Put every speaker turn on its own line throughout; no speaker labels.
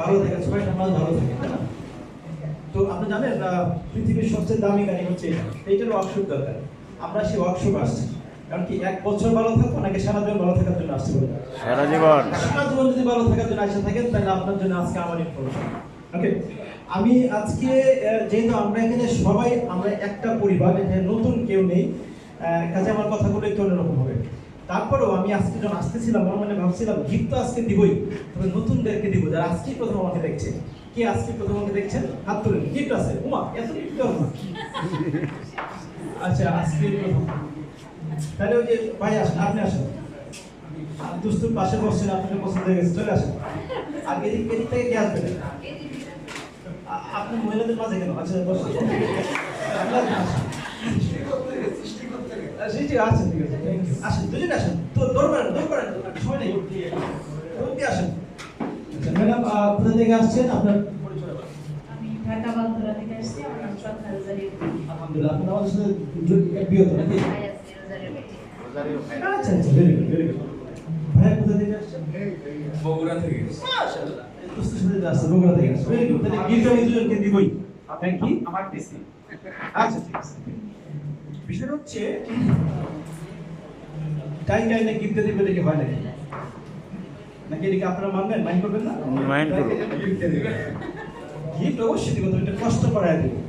ভালো থাকে, ছয়টা মাস ভালো থাকে, তাই না? তো আপনি জানেন পৃথিবীর সবচেয়ে দামি গাড়ি হচ্ছে এইটার ওয়ার্কশপ দরকার। আমরা সেই ওয়ার্কশপ আসছি কারণ কি 1 বছর ভালো থাকবো নাকি সারা জীবন ভালো থাকার জন্য আসছি বলে?
সারা জীবন।
সারা জীবন যদি ভালো থাকার জন্য আসে থাকেন তাহলে আপনার জন্য আজকে আমার ইনফরমেশন। ওকে, আমি আজকে যেহেতু আমরা এখানে সবাই আমরা একটা পরিবার, এখানে নতুন কেউ নেই, কাজে আমার কথাগুলো একটু অন্যরকম হবে। তারপরেও আমি আজকে যখন আসতেছিলাম আমার মানে ভাবছিলাম গিফট তো আজকে দিবই, তবে নতুনদেরকে দিব যারা আজকেই প্রথম আমাকে দেখছে। কে আজকে প্রথম আমাকে দেখছেন? হাত তুলেন। গিফট আছে? উমা, এত গিফট দাও না। আচ্ছা, আজকে প্রথম। তাহলে ওই যে ভাই আসেন, আপনি আসেন। দুস্তুর পাশে বসছেন, আপনাকে পছন্দ হয়ে গেছে, চলে আসেন। আর এদিক থেকে কে আসবেন? আপনি মহিলাদের মাঝে কেন? আচ্ছা বসুন। ঠিক আছে, ঠিক আছে, আসেন, দুজন আসেন। তো দরবার সময় নেই, আসেন। আচ্ছা ম্যাডাম, কোথা থেকে আসছেন? আপনার পরিচয় বলুন।
আমি ঢাকা বান্দরা থেকে আসছি। আমার নাম স্বপ্না রোজারিও।
আলহামদুলিল্লাহ, আপনার আমাদের সাথে বিয়ে হতো নাকি? আচ্ছা আচ্ছা, ভেরি গুড, ভেরি গুড। ভাইয়া কোথা থেকে আসছেন?
বগুড়া থেকে।
মাশাআল্লাহ, দোস্ত শুনে আসছে বগুড়া থেকে আসছে, ভেরি গুড। তাহলে গিফট আমি দুজনকে দিবই। Thank you.
আমার পিসি।
আচ্ছা ঠিক আছে। বিষয়টা হচ্ছে টাইমে গিফট দিতে দেখে হয় নাকি? নাকি এদিকে আপনারা মানবেন, মাইন্ড করবেন না?
মাইন্ড করব।
গিফট অবশ্যই দিব, তুমি একটা কষ্ট করায় দেবো।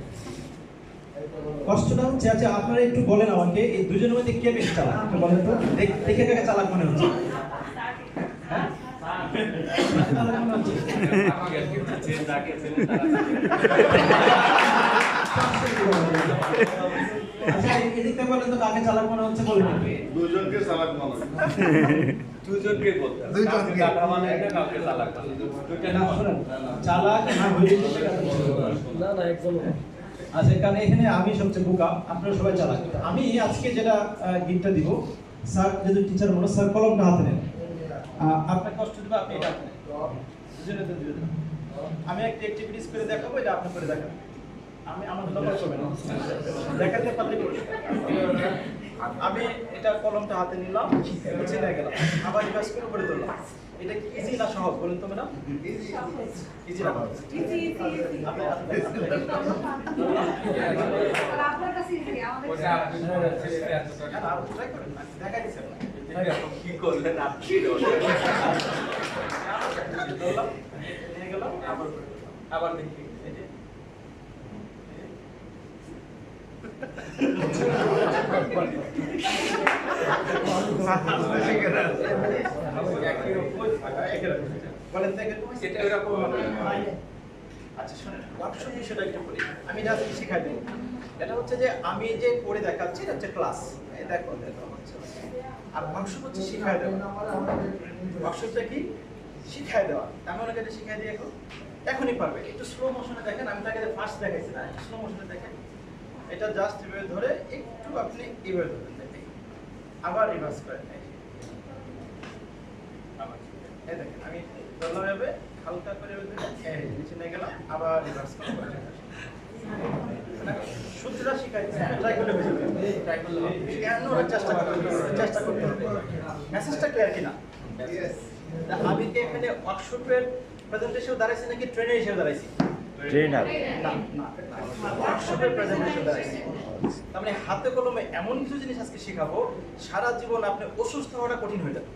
কষ্টটা হচ্ছে, আচ্ছা আপনারা একটু বলেন আমাকে এই দুজনের মধ্যে কে বেশি চালাক একটু বলেন তো। দেখে কাকে চালাক মনে হচ্ছে? হ্যাঁ? চালাক মনে হচ্ছে? আচ্ছা এদিকে বলেন তো কাকে চালাক মনে হচ্ছে, বলেন।
দুজনকে চালাক মনে হয়।
দুজনকে বলতে হবে।
দুজনকে।
কাকা মানে এটা, কাউকে চালাক মানে দুইটা
না,
না।
শোনেন, চালাক না হইলে কিন্তু না একদম। আচ্ছা, কারণ এখানে আমি সবচেয়ে বোকা, আপনারা সবাই চালাক। আমি আজকে যেটা গিফটটা দিব, স্যার যেহেতু টিচার মনে, স্যার কলমটা হাতে নেন। আপনার কষ্ট দেবে, আপনি এটা হাতে নেন। দুজনে তো দুজনে। আমি একটা অ্যাক্টিভিটিস করে দেখাবো, এটা আপনি করে দেখাবেন। আমি আমার লক্ষ্য করবেন না, দেখাতে পারলে পুরস্কার। আমি এটা কলমটা হাতে নিলাম, নিচে নিয়ে গেলাম, আবার রিভার্স করে উপরে তুললাম। এটা কি ইজি না সহজ বলেন তো ম্যাডাম? ইজি না সহজ?
আপনার কাছে ইজি, আমাদের
ওটা আপনি ছেলেটা এতটা
আর ট্রাই করেন না, দেখাই দিচ্ছি আপনাকে।
কি করলেন আপনি?
ধরলাম, নিয়ে গেলাম, আবার দেখি এই যে। বলেন দেখেন
এটা এরকম হবে।
আচ্ছা শোনেন, ওয়ার্কশপ বিষয়টা একটু বলি। আমি এটা আজকে শিখাই দেবো। এটা হচ্ছে যে আমি যে করে দেখাচ্ছি এটা হচ্ছে ক্লাস, এই দেখো দেখো হচ্ছে। আর ওয়ার্কশপ হচ্ছে শিখাই দেওয়া। ওয়ার্কশপটা কি? শিখাই দেওয়া। আমি ওনাকে এটা শিখাই দিই এখন, এখনই পারবে। একটু স্লো মোশনে দেখেন, আমি তাকে ফার্স্ট দেখাইছি না, স্লো মোশনে দেখেন। এটা জাস্ট এভাবে ধরে একটু আপনি এভাবে ধরবেন, দেখেন আবার রিভার্স করেন। আবার এই দেখেন আমি ধরলাম এভাবে, হালকা করে এভাবে এই নিচে নিয়ে গেলাম, আবার রিভার্স করে সূত্রটা শিখাইছি, ট্রাই করলে বুঝে যাবেন। ট্রাই করলে কেন চেষ্টা করতে হবে। মেসেজটা ক্লিয়ার কিনা? আমি কি এখানে ওয়ার্কশপের প্রেজেন্টেশন দাঁড়াইছি নাকি ট্রেনার হিসেবে দাঁড়াইছি?
ট্রেনার।
না না, ওয়ার্কশপের প্রেজেন্টেশন দাঁড়াইছি। তার মানে হাতে কলমে এমন কিছু জিনিস আজকে শেখাবো, সারা জীবন আপনি অসুস্থ হওয়াটা কঠিন হয়ে যাবে।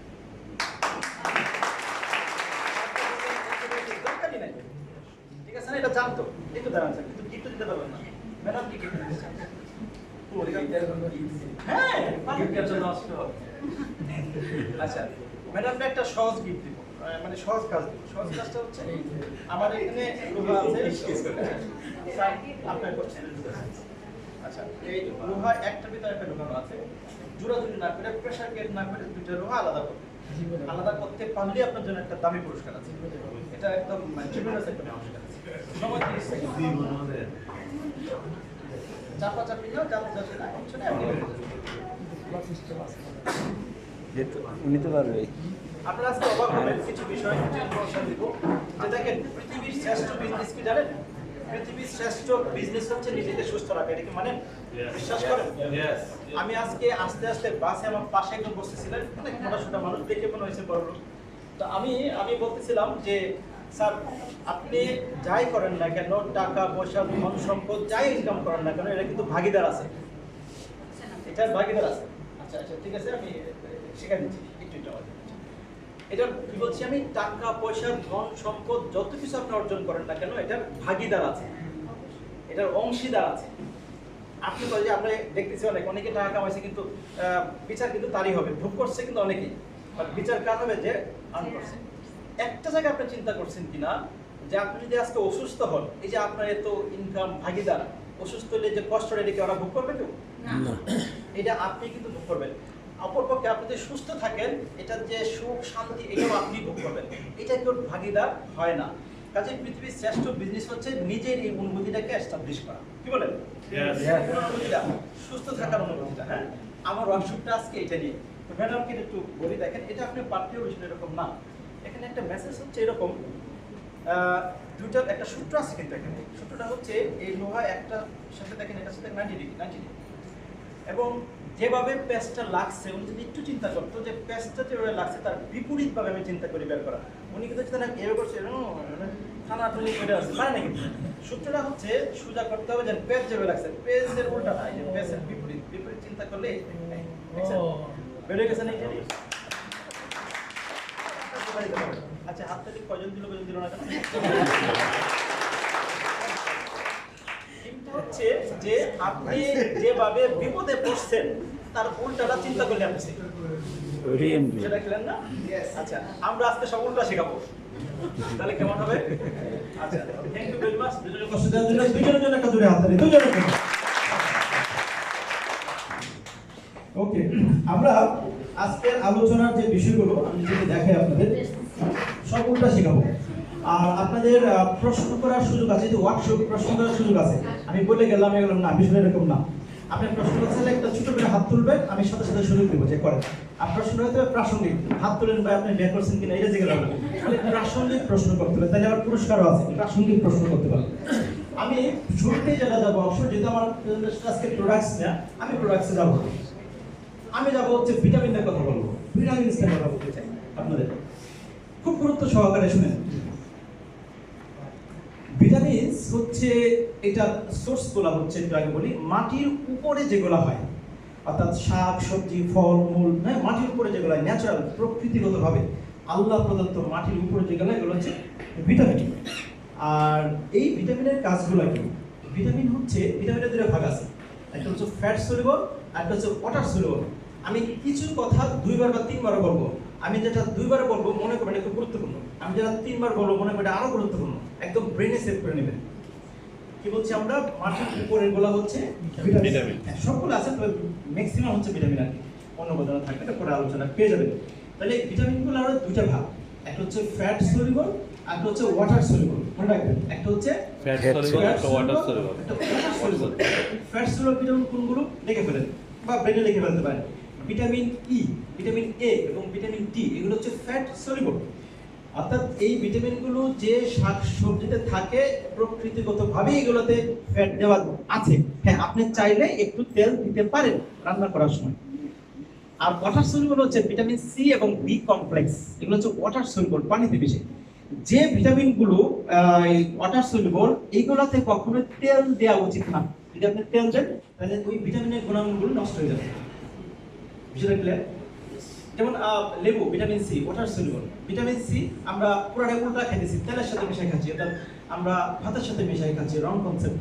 দরকারই নাই, ঠিক আছে না? এটা জানতো কিন্তু দাঁড়ান স্যার, কিন্তু গিফট দিতে পারবেন না। ম্যাডাম কি গিফট দিতে চান? হ্যাঁ,
গিফটের জন্য নষ্ট হবে।
আচ্ছা ম্যাডামকে একটা সহজ গিফট দিব, মানে সহজ কাজ দিব। সহজ কাজটা হচ্ছে আমার এখানে লোহা আছে, স্যার আপনার করছেন। আচ্ছা এই লোহা একটার ভিতরে একটা ঢোকানো আছে, জোড়াজুড়ি না করে, প্রেসার গেট না করে, দুইটা লোহা আলাদা করতে। আলাদা করতে পারলে আপনার জন্য একটা দামি পুরস্কার আছে। এটা একদম ট্রিবিউনাস একটা পুরস্কার আছে। সময় 30 সেকেন্ড। চাপা চাপি না, চাপা চাপি না, কিছু নেই, আপনি বেরিয়ে যাবেন।
উনি তো পারবে।
আপনারা আজকে অবাক হবেন কিছু বিষয় ইনফরমেশন দিব, যে দেখেন পৃথিবীর শ্রেষ্ঠ বিজনেস কি জানেন? পৃথিবীর শ্রেষ্ঠ বিজনেস হচ্ছে নিজেকে সুস্থ রাখা। এটা কি মানে বিশ্বাস করেন? আমি আজকে আস্তে আস্তে বাসে আমার পাশে একজন বসতেছিলেন, অনেক মোটা সোটা মানুষ, দেখে মনে হয়েছে বড় লোক। তো আমি বলতেছিলাম যে স্যার আপনি যাই করেন না কেন, টাকা পয়সা ধন সম্পদ যাই ইনকাম করেন না কেন, এটা কিন্তু ভাগিদার আছে, এটার ভাগিদার আছে। আচ্ছা আচ্ছা ঠিক আছে, আমি শিখাই দিচ্ছি একটু একটু। এটা কি বলছি আমি, টাকা পয়সা ধন সম্পদ যত কিছু আপনি অর্জন করেন না কেন, এটার ভাগিদার আছে, এটার অংশীদার আছে। আপনি তো যে আমরা দেখতেছি অনেকে টাকা কামাইছে, কিন্তু বিচার কিন্তু তারই হবে, ভোগ করছে কিন্তু অনেকেই, বাট বিচার কার হবে যে আর্ন করছে। একটা জায়গায় আপনি চিন্তা করছেন কিনা যে আপনি যদি আজকে অসুস্থ হন, এই যে আপনার এত ইনকাম ভাগিদার, অসুস্থ হলে যে কষ্টটা এটাকে ওরা ভোগ করবে কেউ? এটা আপনি কিন্তু ভোগ করবেন। অপরপক্ষে আপনি যদি সুস্থ থাকেন, এটার যে সুখ শান্তি এটাও আপনি ভোগ করবেন, এটা কেউ ভাগিদার হয় না। কাজে পৃথিবীর শ্রেষ্ঠ বিজনেস হচ্ছে নিজের এই অনুভূতিটাকে এস্টাবলিশ করা। কি বলেন? অনুভূতিটা, সুস্থ থাকার অনুভূতিটা। হ্যাঁ, আমার ওয়ার্কশপটা আজকে এটা নিয়ে। তো ম্যাডামকে একটু বলি, দেখেন এটা আপনি পাঠ্য বিষয় এরকম না, এখানে একটা মেসেজ হচ্ছে এরকম, দুটার একটা সূত্র আছে কিন্তু এখানে। সূত্রটা হচ্ছে এই লোহা একটা সাথে দেখেন, এটার সাথে 90 ডিগ্রি, এবং যেভাবে পেস্টটা লাগছে, উনি যদি একটু চিন্তা করতো যে পেস্টটা যেভাবে লাগছে তার বিপরীতভাবে আমি চিন্তা করি বের করা, উনি কিন্তু যেটা এভাবে করছে টানাটুনি করে আছে, পারে না কিন্তু। সূত্রটা হচ্ছে সোজা করতে হবে যে পেস্ট যেভাবে লাগছে, পেস্টের উল্টাটা, এই যে পেস্টের বিপরীত চিন্তা করলে বেড়ে গেছে না এটা। আচ্ছা, হাততালি কয়জন দিল না কেন? হচ্ছে যে আপনি যেভাবে বিপদে পড়ছেন তার উল্টাটা চিন্তা করলে আপনি সেটা খেলেন না। আচ্ছা, আমরা আজকে সব উল্টা শেখাবো, তাহলে কেমন হবে? আচ্ছা, থ্যাংক ইউ ভেরি মাচ। দুজনের কষ্ট দেওয়ার জন্য দুজনের জন্য একটা জোরে হাততালি, দুজনের জন্য। ওকে, আমরা আজকের আলোচনার যে বিষয়গুলো আমি যদি দেখাই আপনাদের, সব উল্টা শেখাবো। আর আপনাদের প্রশ্ন করার সুযোগ আছে, যে ওয়ার্কশপ প্রশ্ন করার সুযোগ আছে। আমি বলে গেলাম না, বিষয় এরকম না। আপনি প্রশ্ন করতে চাইলে একটা ছোট করে হাত তুলবেন, আমি সাথে সাথে সুযোগ দেবো যে করেন। আর প্রশ্ন হতে হবে প্রাসঙ্গিক, হাত তুলেন বা আপনি বের করছেন কিনা এটা জিজ্ঞেস করবেন, প্রাসঙ্গিক প্রশ্ন করতে হবে, তাহলে আবার পুরস্কারও আছে, প্রাসঙ্গিক প্রশ্ন করতে পারবেন। আমি শুরুতেই যেটা যাবো, অবশ্যই যেহেতু আমার আজকে প্রোডাক্টস না, আমি প্রোডাক্টসে যাবো। আমি যাবো হচ্ছে ভিটামিনের কথা বলবো, ভিটামিনস নিয়ে কথা বলতে চাই আপনাদের, খুব গুরুত্ব সহকারে শুনেন। ভিটামিনস হচ্ছে, এটা সোর্স গুলা হচ্ছে একটু আগে বলি, মাটির উপরে যেগুলো হয়, অর্থাৎ শাক সবজি ফল মূল, হ্যাঁ, মাটির উপরে যেগুলো হয়, ন্যাচারাল প্রকৃতিগতভাবে আল্লাহ প্রদত্ত মাটির উপরে যেগুলো, এগুলো হচ্ছে ভিটামিন। আর এই ভিটামিনের কাজগুলো কি? ভিটামিন হচ্ছে, ভিটামিনের দুটো ভাগ আছে, একটা হচ্ছে ফ্যাট সলিউবল আর একটা হচ্ছে ওয়াটার সলিউবল। আমি কিছু কথা দুইবার বা তিনবার বলবো, আমি যেটা দুইবার বলবো মনে করবেন এটা খুব গুরুত্বপূর্ণ, আমি যেটা তিনবার বলবো মনে করবেন আরো গুরুত্বপূর্ণ, একদম ব্রেনে সেভ করে নেবেন। কি বলছি আমরা, মাটির উপরের গুলো হচ্ছে ভিটামিন, সবগুলো আছে, তবে ম্যাক্সিমাম হচ্ছে ভিটামিন আর কি, অন্য বোঝানো থাকবে, এটা পরে আলোচনা পেয়ে যাবেন। তাহলে ভিটামিনগুলো আরো দুইটা ভাগ, একটা হচ্ছে ফ্যাট সলিউবল আর একটা হচ্ছে ওয়াটার সলিউবল। মনে রাখবেন, একটা হচ্ছে ফ্যাট সলিউবল, একটা water soluble. Fat soluble vitamin কোনগুলো লিখে ফেলেন বা ব্রেনে লিখে ফেলতে পারেন। ভিটামিন ই, ভিটামিন এ এবং ভিটামিন ডি, এগুলো হচ্ছে ফ্যাট সলিউবল। অর্থাৎ এই ভিটামিনগুলো যে শাক সবজিতে থাকে, প্রকৃতিগতভাবে এগুলোতে ফ্যাট দেওয়া আছে। হ্যাঁ, আপনি চাইলে একটু তেল দিতে পারেন রান্না করার সময়। আর ওয়াটার সলিউবল হচ্ছে ভিটামিন সি এবং বি কমপ্লেক্স, এগুলো হচ্ছে ওয়াটার সলিউবল, পানিতে মিশে। যে ভিটামিনগুলো ওয়াটার সলিউবল, এইগুলোতে কখনো তেল দেওয়া উচিত না। যদি আপনি তেল দেন তাহলে ওই ভিটামিনের গুণাগুণগুলো নষ্ট হয়ে যাবে। বিষয়টা ক্লিয়ার? যেমন লেবু, vitamin C, water soluble. Vitamin C আমরা পুরোটা উল্টা খাইতেছি, তেলের সাথে মিশাই খাচ্ছি, অর্থাৎ আমরা ভাতের সাথে মিশাই খাচ্ছি, রং কনসেপ্ট।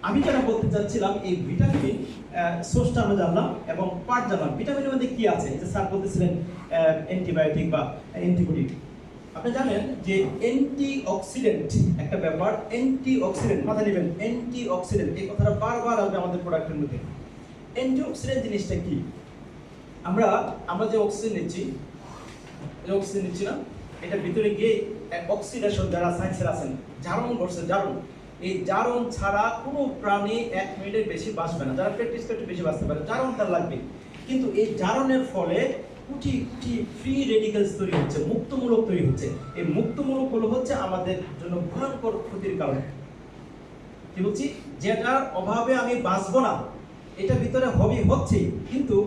আমি যেটা বলতে চাচ্ছিলাম, এই ভিটামিন সোর্সটা আমরা জানলাম এবং পার্ট জানলাম। ভিটামিনের মধ্যে কি আছে, যে স্যার বলতেছিলেন অ্যান্টিবায়োটিক বা অ্যান্টিবডি। আপনি জানেন যে অ্যান্টিঅক্সিডেন্ট একটা ব্যাপার, অ্যান্টিঅক্সিডেন্ট মাথা নেবেন, অ্যান্টিঅক্সিডেন্ট এই কথাটা বারবার আসবে আমাদের প্রোডাক্টের মধ্যে। অ্যান্টিঅক্সিডেন্ট জিনিসটা কি? আমরা যে অক্সিজেন নিচ্ছি না, এটা ভিতরে গিয়ে অক্সিডেশন, যারা সায়েন্সের আছেন, জারণ করছে, জারণ, এই জারণ ছাড়া কোনো প্রাণী 1 মিনিটের বেশি বাঁচবে না। যারা প্র্যাকটিস করতে বেশি বাঁচতে পারে, জারণ তার লাগবে। কিন্তু এই জারণের ফলে কোটি কোটি ফ্রি রেডিক্যালস তৈরি হচ্ছে, মুক্তমূলক তৈরি হচ্ছে। এই মুক্তমূলক হলো হচ্ছে আমাদের জন্য ভয়ঙ্কর ক্ষতির কারণ। কি বলছি, যেটার অভাবে আমি বাঁচবো না, এটা ভিতরে হচ্ছেই, কিন্তু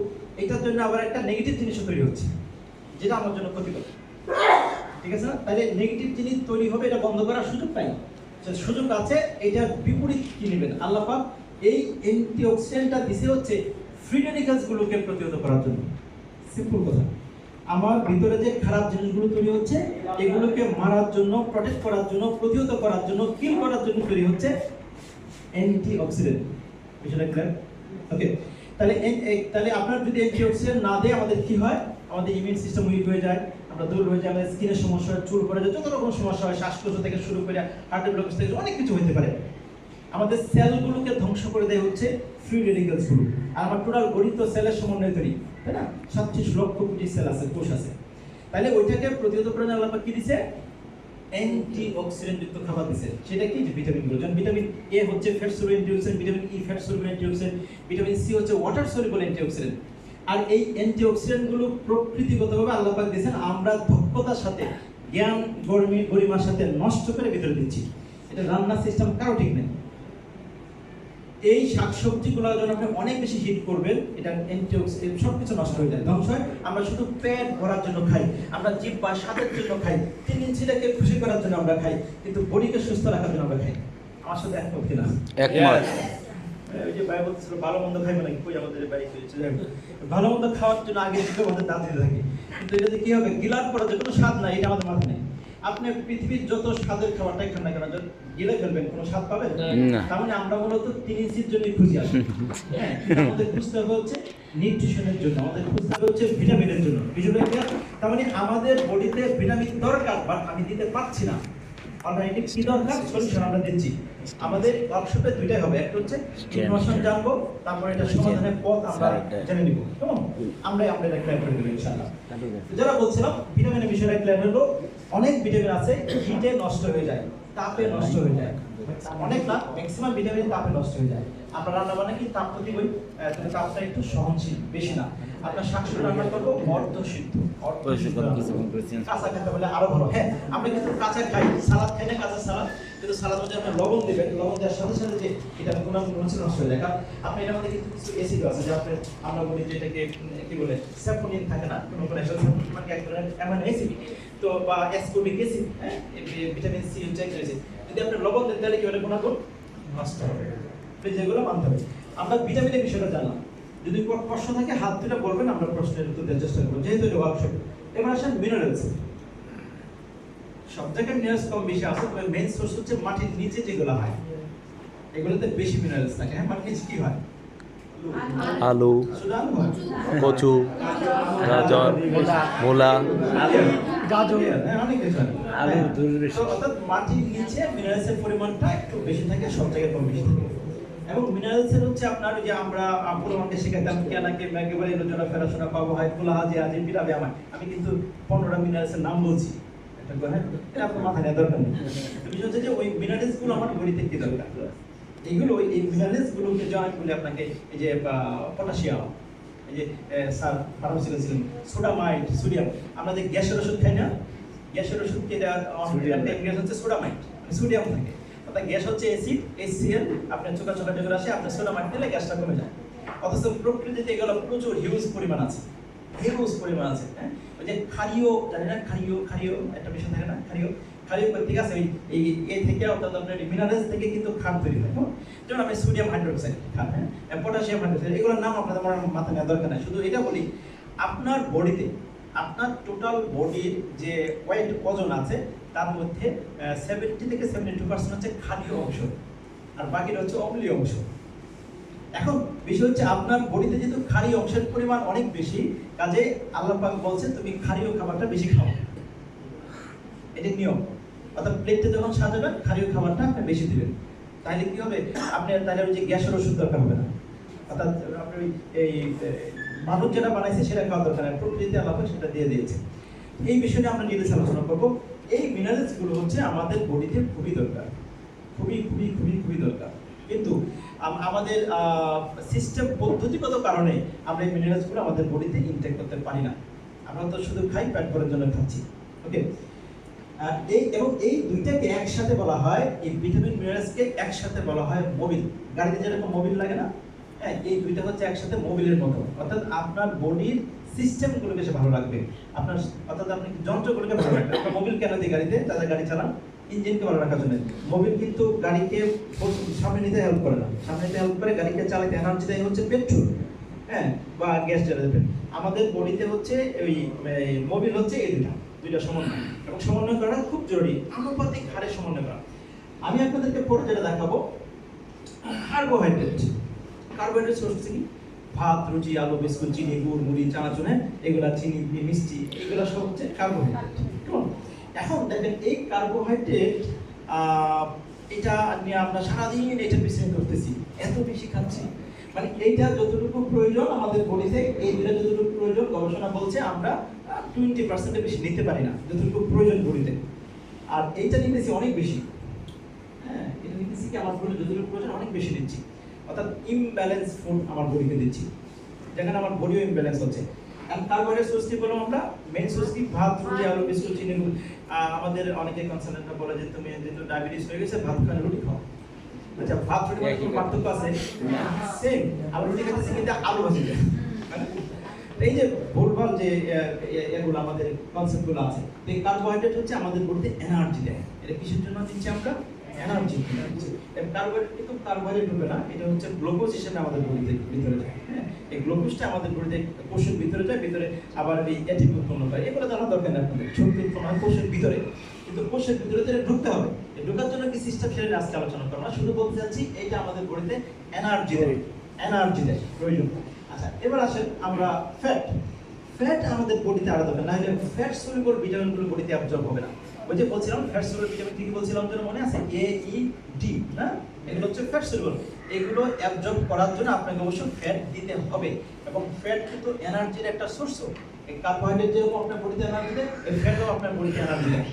এটার জন্য আবার একটা নেগেটিভ জিনিসও তৈরি হচ্ছে, যেটা আমার জন্য ক্ষতিকর। ঠিক আছে না? তাহলে নেগেটিভ জিনিস তৈরি হবে, এটা বন্ধ করার সুযোগ নাই। সুযোগ আছে, এটার বিপরীত কি নেবেন? আল্লাহ পাক এই অ্যান্টিঅক্সিডেন্টটা দিছে হচ্ছে ফ্রি রেডিক্যালস গুলোকে প্রতিহত করার জন্য। সিম্পল কথা, আমার ভিতরে যে খারাপ জিনিসগুলো তৈরি হচ্ছে এগুলোকে মারার জন্য, প্রোটেক্ট করার জন্য, প্রতিহত করার জন্য, কিল করার জন্য তৈরি হচ্ছে অ্যান্টিঅক্সিডেন্ট। বিষয়টা ক্লিয়ার? ওকে, তাহলে আপনার যদি অ্যান্টিঅক্সিডেন্ট না দেয় আমাদের কি হয়? আমাদের ইমিউন সিস্টেম উইক হয়ে যায়, আমরা দুর্বল হয়ে যাই, আমাদের স্কিনের সমস্যা হয়, চুল পড়ে যায়, যত রকম সমস্যা হয়, শ্বাসকষ্ট থেকে শুরু করে হার্টের ব্লকেজ থেকে অনেক কিছু হতে পারে। আমাদের সেলগুলোকে ধ্বংস করে দেয় হচ্ছে ফ্রি রেডিক্যালস গুলো। আর আমার টোটাল গঠিত সেলের সমন্বয়ে তৈরি, তাই না? 37 লক্ষ কোটি সেল আছে, কোষ আছে। তাহলে ওইটাকে প্রতিহত করার জন্য আল্লাহ পাক কি দিছে? অ্যান্টিঅক্সিডেন্ট যুক্ত খাবার দিছে। সেটা কি? যে ভিটামিনগুলো। যেমন ভিটামিন এ হচ্ছে fat soluble antioxidant, vitamin E fat soluble antioxidant, vitamin C হচ্ছে ওয়াটার সলিউবল অ্যান্টিঅক্সিডেন্ট। আর এই অ্যান্টিঅক্সিডেন্ট গুলো প্রকৃতিগতভাবে আল্লাহ পাক দিয়েছেন, আমরা দক্ষতার সাথে, জ্ঞান গরিমার সাথে নষ্ট করে ভিতরে দিচ্ছি। এটা রান্নার সিস্টেম কারো ঠিক নেই। এই শাকসবজিগুলো যখন আপনি অনেক বেশি হিট করবেন, এটা অ্যান্টিঅক্সিডেন্ট সবকিছু নষ্ট হয়ে যায়, ধ্বংস হয়। আমরা শুধু পেট ভরার জন্য খাই, আমরা জিভ বা স্বাদের জন্য খাই, 3 ইঞ্চিটাকে খুশি করার জন্য আমরা খাই, কিন্তু বডিকে সুস্থ রাখার জন্য আমরা খাই। আমার সাথে একমত কিনা?
একমত।
ওই যে ভাই বলতেছিল ভালো মন্দ খাইবে নাকি, কই আমাদের বাড়ি হয়েছে ভালো মন্দ খাওয়ার জন্য আগে থেকে আমাদের দাঁত দিতে থাকে, কিন্তু এটাতে কি হবে? গিলার পরে যে কোনো স্বাদ নাই, এটা আমাদের মাথায় নেই। আপনি পৃথিবীর যত স্বাদের খাবারটাই খান না কেন, গিলে ফেলবেন, কোনো স্বাদ পাবেন
না।
তার মানে আমরা মূলত 3 ইঞ্চির জন্যই খুঁজি আসি। হ্যাঁ, আমাদের খুঁজতে হবে হচ্ছে নিউট্রিশনের জন্য, আমাদের খুঁজতে হবে হচ্ছে ভিটামিনের জন্য। বিষয়টা কি? তার মানে আমাদের বডিতে ভিটামিন দরকার, বাট আমি দিতে পারছি না। অলরেডি কি দরকার? সলিউশন আমরা দিচ্ছি। আমাদের ওয়ার্কশপে দুইটাই হবে, একটা হচ্ছে ইনফরমেশন জানবো, তারপরে এটা সমাধানের পথ আমরা জেনে নিব। কেমন? আমরা এটা ক্লিয়ার করে দেব ইনশাআল্লাহ। যারা বলছিলাম ভিটামিনের বিষয়টা ক্লিয়ার হলো, অনেক ভিটামিন আছে হিটে নষ্ট হয়ে যায়, তাপে নষ্ট হয়ে যায়। অনেক না, ম্যাক্সিমাম ভিটামিন তাপে নষ্ট হয়ে যায়। আমরা রান্না বান্না কি তাপ প্রতি ওই তাপটা একটু সহনশীল, বেশি না। আপনার শাকসবজি রান্না করবো অর্ধ সিদ্ধ, কাঁচা খেতে বলে আরো ভালো। হ্যাঁ, আমরা কিন্তু কাঁচা খাই, সালাদ খাই না, কাঁচা সালাদ, কিন্তু সালাদ মধ্যে আপনি লবণ দিবেন, লবণ দেওয়ার সাথে সাথে যে এটা গুণাগুণ নষ্ট হয়ে যায়। কারণ আপনি এটার মধ্যে কিন্তু কিছু অ্যাসিড আছে, যে আপনার আমরা বলি যেটাকে কি বলে স্যাপোনিন থাকে না, কোনো কোনো স্যাপোনিন মানে এক ধরনের অ্যামাইনো অ্যাসিড, তো বা অ্যাসকর্বিক অ্যাসিড, হ্যাঁ, ভিটামিন সি হচ্ছে একটা অ্যাসিড। যদি আপনি লবণ দেন তাহলে কি হবে? গুণাগুণ নষ্ট হবে। যেগুলো মানতে হবে। আমরা ভিটামিনের বিষয়টা জানলাম। যদি প্রশ্ন থাকে হাত তুলে বলবেন, আমরা প্রশ্নের উত্তর দেওয়ার চেষ্টা করবো, যেহেতু এটা ওয়ার্কশপ। এবার আসেন মিনারেলস। সব জায়গায় মিনারেলস কম বেশি আছে, তবে মেইন সোর্স হচ্ছে মাটির নিচে যেগুলো হয়, এগুলোতে বেশি মিনারেলস থাকে। হ্যাঁ, মাটির নিচে কি হয়?
আলু,
শুধু আলু হয়?
কচু, গাজর, মূলা,
গাজর, হ্যাঁ, অনেক কিছু হয়। তো অর্থাৎ মাটির নিচে মিনারেলসের পরিমাণটা একটু বেশি থাকে, সব জায়গায় কম বেশি থাকে। এবং মিনারেলসের হচ্ছে আপনার যে আমরা পুরোমানকে শেখাতাম কেনাকে একেবারে রোজনা ফেরাশোনা পাবো হয় খোলা হাজে আজে পিরাবে আমার, আমি কিন্তু 15টা মিনারেলসের নাম বলছি, এটা আপনার মাথায় নেওয়ার দরকার নেই। বিষয় হচ্ছে যে ওই মিনারেলস গুলো আমার বডিতে কি দরকার, এইগুলো এই মিনারেলস গুলোকে যে আমি বলি আপনাকে, এই যে পটাশিয়াম, এই যে স্যার ফার্মাসি ছিলেন সোডামাইড, সোডিয়াম। আমরা যে গ্যাসের ওষুধ খাই না, গ্যাসের ওষুধকে গ্যাস হচ্ছে সোডামাইড, সোডিয়াম থাকে। অর্থাৎ গ্যাস হচ্ছে অ্যাসিড, HCl, আপনার চোখা চোখা যেগুলো আসে, আপনার সোডামাইড দিলে গ্যাসটা কমে যায়। অথচ প্রকৃতিতে এগুলো প্রচুর হিউজ পরিমাণ আছে, হিউজ পরিমাণ আছে। হ্যাঁ, ওই যে ক্ষারীয়, জানি না ক্ষারীয় একটা বিষয় থাকে না, ক্ষারীয় ঠিক আছে, এই এ থেকে অর্থাৎ আপনার মিনারেলস থেকে কিন্তু ক্ষার তৈরি হয়। যেমন আপনি সোডিয়াম হাইড্রোক্সাইড খান, হ্যাঁ, পটাশিয়াম হাইড্রোক্সাইড, এগুলোর নাম আপনাদের মাথায় নেওয়ার দরকার নাই। শুধু এটা বলি, আপনার বডিতে, আপনার টোটাল বডির যে ওয়েট, ওজন আছে, তার মধ্যে 70 থেকে 72% হচ্ছে ক্ষারীয় অংশ, আর বাকিটা হচ্ছে অম্লীয় অংশ। এখন বিষয় হচ্ছে আপনার বডিতে যেহেতু ক্ষারীয় অংশের পরিমাণ অনেক বেশি, কাজে আল্লাহ পাক বলছেন তুমি ক্ষারীয় খাবারটা বেশি খাও, এটা নিয়ম। অর্থাৎ প্লেটে যখন সাজাবেন ক্ষারীয় খাবারটা আপনি বেশি দিবেন, তাহলে কি হবে? আপনার তাহলে ওই যে গ্যাসের ওষুধ দরকার হবে না। অর্থাৎ আপনি এই মানুষ যেটা বানাইছে সেটা খাওয়া দরকার নেই, প্রকৃতি আল্লাহ পাক সেটা দিয়ে দিয়েছে। এই বিষয়ে আমরা ডিটেইলস আলোচনা করবো। এই মিনারেলস গুলো হচ্ছে আমাদের বডিতে খুবই দরকার, খুবই খুবই খুবই খুবই দরকার। কিন্তু আমাদের সিস্টেম পদ্ধতিগত কারণে আমরা এই মিনারেলস গুলো আমাদের বডিতে ইনটেক করতে পারি না। আমরা তো শুধু খাই, পেট ভরার জন্য খাচ্ছি। ওকে, এই দুইটাকে একসাথে বলা হয়, এই ভিটামিন মিনারেলসকে একসাথে বলা হয় মোবিল। গাড়িতে যেরকম মোবিল লাগে না, হ্যাঁ, এই দুইটা হচ্ছে একসাথে মোবিলের মতো। অর্থাৎ আপনার বডির সিস্টেমগুলো বেশি ভালো লাগবে আপনার, অর্থাৎ আপনি যন্ত্রগুলোকে ভালো রাখবেন। আপনার মোবিল কেন দিয়ে গাড়িতে যারা গাড়ি চালান ইঞ্জিনকে ভালো রাখার জন্য। মোবিল কিন্তু গাড়িকে সামনে নিতে হেল্প করে না, সামনে নিতে হেল্প করে গাড়িকে চালাতে এনার্জি দেয় হচ্ছে পেট্রোল, হ্যাঁ, বা গ্যাস জ্বালাতে পারে। আমাদের বডিতে হচ্ছে ওই মোবিল হচ্ছে এই দুইটা সমন্বয়, এবং সমন্বয় করাটা খুব জরুরি, আনুপাতিক হারে সমন্বয় করা। আমি আপনাদেরকে পরে যেটা দেখাবো কার্বোহাইড্রেট। কার্বোহাইড্রেট সোর্স কি? ভাত, রুটি, আলু, বিস্কুট, চিনি, গুড়, মুড়ি, চানাচুর, এগুলা চিনি, মিষ্টি, এগুলা সব হচ্ছে কার্বোহাইড্রেট। কেমন? এখন দেখেন এই কার্বোহাইড্রেট এটা নিয়ে আমরা সারাদিন এটা পিছনে করতেছি, এত বেশি খাচ্ছি, মানে এইটা যতটুকু প্রয়োজন আমাদের বডিতে, এই দুটা যতটুকু প্রয়োজন গবেষণা বলছে আমরা 20% বেশি নিতে পারি না, যতটুকু প্রয়োজন বডিতে। আর এইটা নিতেছি অনেক বেশি, হ্যাঁ, এটা নিতেছি কি আমার বডি যতটুকু প্রয়োজন অনেক বেশি নিচ্ছি, অর্থাৎ ইমব্যালেন্স ফুড আমার বডিকে দিচ্ছি, যেখানে আমার বডিও ইমব্যালেন্স হচ্ছে। আর কার্বোহাইড্রেট সোর্স কি বললাম আমরা? মেইন সোর্স কি? ভাত, রুটি, আলু, বিস্কুট, চিনি, গুড়। আমাদের অনেকে কনসালটেন্টরা বলে যে তুমি যেহেতু ডায়াবেটিস হয়ে গেছে ভাত খান, রুটি খাও। আচ্ছা, ভাত রুটি মধ্যে কোনো পার্থক্য আছে? সেম। আবার রুটি খেতেছি কিন্তু আলু ভাজি দেয়। এই যে ভুলভাল যে এগুলো আমাদের কনসেপ্টগুলো আছে, এই কার্বোহাইড্রেট হচ্ছে আমাদের বডিতে এনার্জি দেয়। এটা কিসের জন্য দিচ্ছি আমরা? এনার্জি। কার্বোহাইড্রেট কিন্তু কার্বোহাইড্রেট ঢুকে না, এটা হচ্ছে গ্লুকোজ হিসেবে আমাদের বডিতে ভিতরে যায়, হ্যাঁ, এই গ্লুকোজটা আমাদের বডিতে কোষের ভিতরে যায়, ভিতরে আবার এই এটিপি উৎপন্ন করে। এগুলো জানা দরকার নেই আপনাদের, শক্তি উৎপন্ন হয় কোষের ভিতরে, কিন্তু কোষের ভিতরে তো ঢুকতে হবে। এই ঢোকার জন্য কি সিস্টেম সেটা আজকে আলোচনা করব না, শুধু বলতে চাচ্ছি এইটা আমাদের বডিতে এনার্জি দেয়, এনার্জি দেয় প্রয়োজন। আচ্ছা, এবার আসেন আমরা ফ্যাট। ফ্যাট আমাদের বডিতে আলাদা হবে না, হলে ফ্যাট সলিউবল ভিটামিনগুলো বডিতে অ্যাবজর্ব হবে না। ওই যে বলছিলাম ফ্যাট সলিউবল ভিটামিন কি বলছিলাম যেন মনে আছে? এ, ই, ডি, না? এগুলো হচ্ছে ফ্যাট সলিউবল। এগুলো অ্যাবজর্ব করার জন্য আপনাকে অবশ্যই ফ্যাট দিতে হবে, এবং ফ্যাট কিন্তু এনার্জির একটা সোর্স। এই কার্বোহাইড্রেট যেরকম আপনার বডিতে এনার্জি দেয়, এই ফ্যাটও আপনার বডিতে এনার্জি দেয়।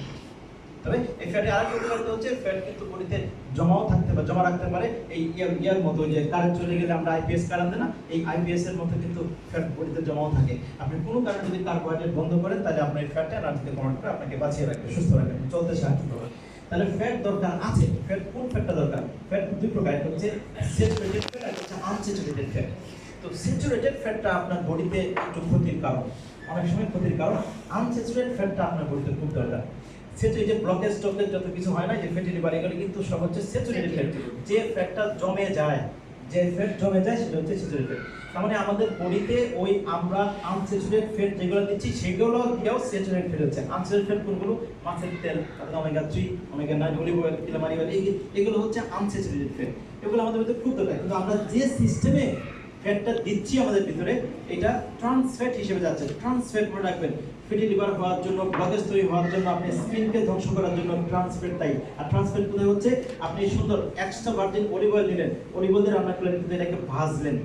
তবে এই ফ্যাটে আরেকটা উপকারিতা হচ্ছে ফ্যাট কিন্তু বডিতে জমাও থাকতে পারে, জমা রাখতে পারে। এই ইয়ার মতো যে কারেন্ট চলে গেলে আমরা আইপিএস কারেন্ট দেয় না, এই আইপিএস এর মতো কিন্তু ফ্যাট বডিতে জমাও থাকে। আপনি কোনো কারণে যদি কার্বোহাইড্রেট বন্ধ করেন তাহলে আপনার এই ফ্যাটটা এনার্জিতে কনভার্ট করে আপনাকে বাঁচিয়ে রাখবে, সুস্থ রাখবে, চলতে সাহায্য করবে। তাহলে ফ্যাট দরকার আছে। ফ্যাট কোন ফ্যাটটা দরকার? ফ্যাট দুই প্রকার, একটা হচ্ছে স্যাচুরেটেড ফ্যাট আর হচ্ছে আনস্যাচুরেটেড ফ্যাট। তো স্যাচুরেটেড ফ্যাটটা আপনার বডিতে একটু ক্ষতির কারণ, অনেক সময় ক্ষতির কারণ। আনস্যাচুরেটেড ফ্যাটটা আপনার বডিতে খুব দরকার। এই যে ব্লকেজ টকেজ যত কিছু হয় না, যে ফ্যাটি লিভার, এগুলো কিন্তু সব হচ্ছে স্যাচুরেটেড ফ্যাট। যে ফ্যাটটা জমে যায়, যে ফ্যাট জমে যায় সেটা হচ্ছে স্যাচুরেটেড ফ্যাট। তার মানে আমাদের বডিতে ওই আমরা আনস্যাচুরেটেড ফ্যাট যেগুলো দিচ্ছি সেগুলো দিয়েও স্যাচুরেটেড ফ্যাট হচ্ছে। আনস্যাচুরেটেড ফ্যাট কোনগুলো? মাছের তেল, omega 3, omega 9, olive oil, calamari oil, এগুলো হচ্ছে আনস্যাচুরেটেড ফ্যাট। এগুলো আমাদের ভিতরে খুব দরকার, কিন্তু আমরা যে সিস্টেমে ফ্যাটটা দিচ্ছি আমাদের ভিতরে, এটা ট্রান্স ফ্যাট হিসেবে যাচ্ছে। ট্রান্স ফ্যাট মনে রাখবেন, ফ্যাটি লিভার হওয়ার জন্য, ব্লকেজ তৈরি হওয়ার জন্য, আপনি স্কিনকে ধ্বংস করার জন্য ট্রান্স ফ্যাট তাই। আর ট্রান্স ফ্যাট কোথায় হচ্ছে? আপনি সুন্দর এক্সট্রা ভার্জিন অলিভ অয়েল নিলেন, অলিভ অয়েল দিয়ে রান্না করলেন, কিন্তু এটাকে ভাজলেন,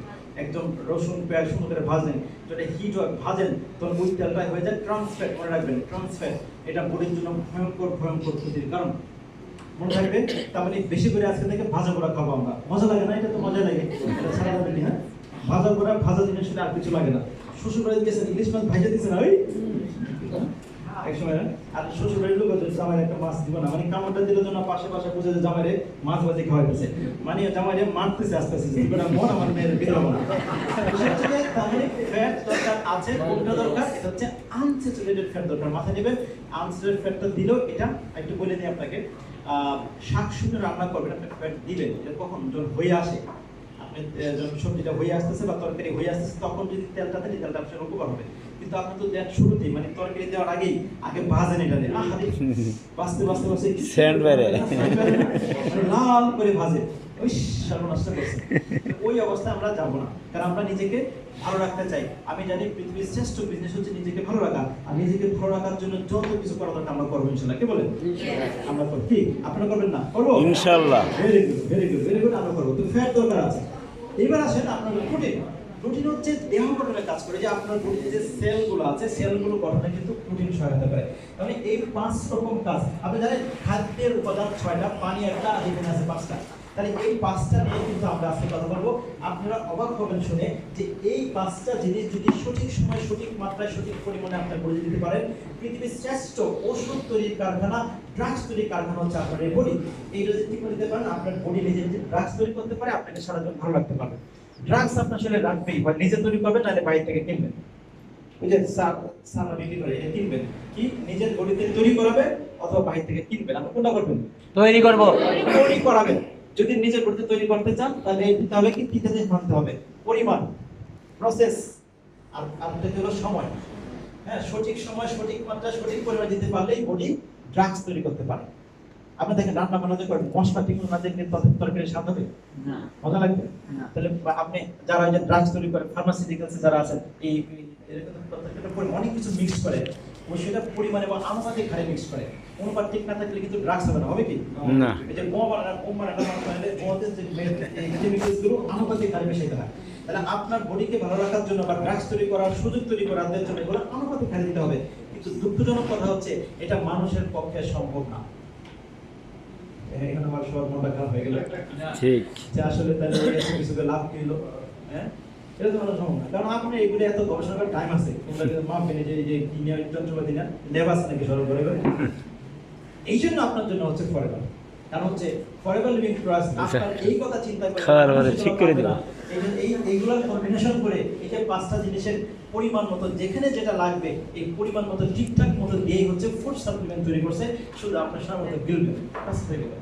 একদম রসুন পেঁয়াজ সুন্দর করে ভাজলেন, যেটা হিট হয় ভাজেন, তখন ওই তেলটাই হয়ে যায় ট্রান্স ফ্যাট। মনে রাখবেন ট্রান্স ফ্যাট এটা বডির জন্য ভয়ঙ্কর ভয়ঙ্কর ক্ষতির কারণ, মনে রাখবে। তার মানে বেশি করে আজকে থেকে ভাজা করা খাবো আমরা, মজা লাগে না? এটা তো মজা লাগে, এটা ছাড়া যাবে না। ভাজা করা, ভাজা জিনিস আর কিছু লাগে না। শ্বশুর বাড়ি গেছেন, ইলিশ মাছ ভাজা দিচ্ছে না ওই এক সময়, আর শ্বশুর বাড়ির লোক জামাই একটা মাছ দিব না, মানে কামড়টা দিলে জন্য পাশে পাশে বুঝে যে জামাইরে মাছ ভাজি খাওয়াইতেছে, মানে জামাইরে মারতেছে আস্তে আস্তে, মন আমার মেয়ের বিরহ না। তার মানে ফ্যাট দরকার আছে, কোনটা দরকার? এটা হচ্ছে আনস্যাচুরেটেড ফ্যাট দরকার। মাথায় নেবেন আনস্যাচুরেটেড ফ্যাটটা দিলেও এটা একটু বলে দিই আপনাকে, শাকসবজি রান্না করবেন, আপনি ফ্যাট দিবেন এটা কখন? যখন হয়ে আসে, আপনি যখন সবজিটা হয়ে আসতেছে বা তরকারি হয়ে আসতেছে, তখন যদি তেলটা দেন, তেলটা আপনার উপকার হবে। কিন্তু আপনি তো দেন শুরুতেই, মানে তরকারি দেওয়ার আগেই আগে ভাজেন এটা দিয়ে, বাঁচতে বাঁচতে বাঁচতে
স্যান্ড বেড়ে
লাল করে ভাজে, ওই সর্বনাশটা করছে। ওই অবস্থায় আমরা যাবো না, কারণ আমরা নিজেকে ভালো রাখতে চাই। আমি জানি পৃথিবীর শ্রেষ্ঠ বিজনেস হচ্ছে নিজেকে ভালো রাখা, আর নিজেকে ভালো রাখার জন্য যত কিছু করা দরকার আমরা করবো ইনশাল্লাহ। কি বলেন? আমরা করব। কি আপনারা করবেন না? করবো
ইনশাআল্লাহ।
Very good, very good, very good, আমরা করবো। তো ফ্যাট দরকার আছে। এবার আসেন আপনার প্রোটিন। প্রোটিন হচ্ছে দেহ গঠনের কাজ করে, যে আপনার বডিতে যে সেলগুলো আছে, সেলগুলো গঠনে কিন্তু প্রোটিন সহায়তা করে। মানে এই 5 রকম কাজ আপনি জানেন। খাদ্যের উপাদান 6টা, পানি একটা, আর এখানে আছে 5টা। তাহলে এই 5টা নিয়ে কিন্তু আমরা আজকে কথা বলবো। আপনারা অবাক হবেন শুনে যে এই 5টা জিনিস যদি সঠিক সময়, সঠিক মাত্রায়, সঠিক পরিমাণে আপনার বডি দিতে পারেন, পৃথিবীর শ্রেষ্ঠ ওষুধ তৈরির কারখানা, ড্রাগস তৈরির কারখানা হচ্ছে আপনার এই বডি। এই যদি ঠিক করে দিতে পারেন, আপনার বডি নিজে নিজে ড্রাগস তৈরি করতে পারে, আপনাকে সারা জীবন ভালো রাখতে পারবে। ড্রাগস আপনার শরীরে রাখবেই, বা নিজে তৈরি করবেন, নাহলে বাইরে থেকে কিনবেন। ওই যে সারা বিক্রি করে এটা কিনবেন কি নিজের গড়িতে তৈরি করাবে অথবা বাইরে থেকে কিনবেন, আপনি কোনটা করবেন?
তৈরি করব।
তৈরি করাবেন। যদি নিজের গড়িতে তৈরি করতে চান তাহলে এই দিতে হবে কি, তিনটা জিনিস মানতে হবে: পরিমাণ, প্রসেস, আর আরেকটা হলো সময়। হ্যাঁ, সঠিক সময়, সঠিক মাত্রা, সঠিক পরিমাণ দিতে পারলেই বডি ড্রাগস তৈরি করতে পারে। আপনি দেখেন রান্না বান্না করেন, মশলা ঠিক মতো না দেখলে তরকারি স্বাদ হবে?
না।
মজা লাগবে
না।
তাহলে আপনি যারা এই যে ড্রাগস তৈরি করে, ফার্মাসিউটিক্যালসে যারা আছেন, এই এরকম প্রত্যেকটা পরিমাণ অনেক কিছু মিক্স করে, ও সেটা পরিমাণে বা আনুপাতিক হারে মিক্স করে। অনুপাত ঠিক না থাকলে কিন্তু ড্রাগস হবে না, হবে কি?
না।
এই যে বোমা বানালে বোমাতে যে কেমিক্যালস গুলো আনুপাতিক হারে মিশাইতে হয়। তাহলে আপনার বডিকে ভালো রাখার জন্য বা ড্রাগস তৈরি করার সুযোগ তৈরি করার জন্য এগুলো আনুপাতিক হারে দিতে হবে। কিন্তু দুঃখজনক কথা হচ্ছে এটা মানুষের পক্ষে সম্ভব না। এখানে আমার সবার মনটা খারাপ হয়ে গেল
ঠিক।
যে আসলে তাহলে এত কিছু লাভ কি হলো? হ্যাঁ, এটা তো মানুষ সম্ভব না, কারণ আপনি এগুলো এত গবেষণা করার টাইম আছে, তোমরা কিন্তু মাপ মেনে যে কিনিয়া যন্ত্রপাতি না লেব আছে নাকি সরল করে করে। এই জন্য আপনার জন্য হচ্ছে ফরেভার, কারণ হচ্ছে ফরেভার লিভিং ট্রাস্ট আপনার এই কথা চিন্তা করে
খাওয়ার পরে ঠিক করে দিবা।
এইগুলোর কম্বিনেশন করে এই যে পাঁচটা জিনিসের পরিমাণ মতো যেখানে যেটা লাগবে এই পরিমাণ মতো ঠিকঠাক মতো দিয়েই হচ্ছে ফুড সাপ্লিমেন্ট তৈরি করছে, শুধু আপনার সামনে গিলবেন, বাস হয়ে গেল।